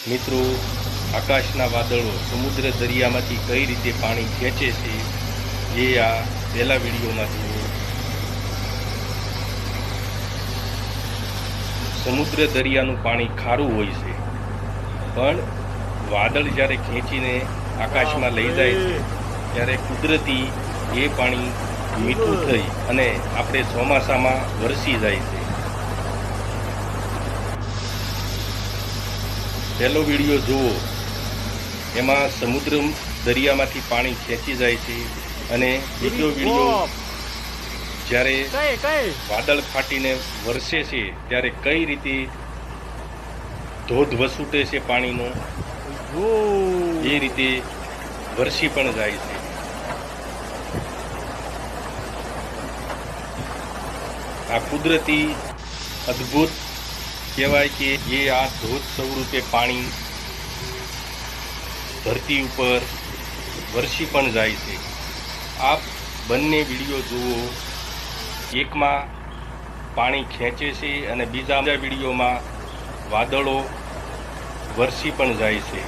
મિત્રો, આકાશના વાદળો સમુદ્ર દરિયામાંથી કઈ રીતે પાણી ખેંચે છે એ આ પહેલા વિડીયોમાં જુઓ. સમુદ્ર દરિયાનું પાણી ખારું હોય છે, પણ વાદળ જ્યારે ખેંચીને આકાશમાં લઈ જાય છે ત્યારે કુદરતી એ પાણી મીઠું થઈ અને આપણે ચોમાસામાં વરસી જાય છે. પહેલો વિડીયો જુઓ, એમાં સમુદ્ર દરિયામાંથી પાણી ખેંચી જાય છે, અને બીજો વિડીયો જ્યારે વાદળ ફાટીને વરસે છે ત્યારે કઈ રીતે ધોધ વસૂટે છે પાણીનો, એ રીતે વરસી પણ જાય છે. આ કુદરતી અદ્ભુત કહેવાય કે એ આ ધોધ સ્વરૂપે પાણી ધરતી ઉપર વરસી પણ જાય છે. આપ બંને વિડીયો જુઓ, એકમાં પાણી ખેંચે છે અને બીજા વિડીયોમાં વાદળો વરસી પણ જાય છે.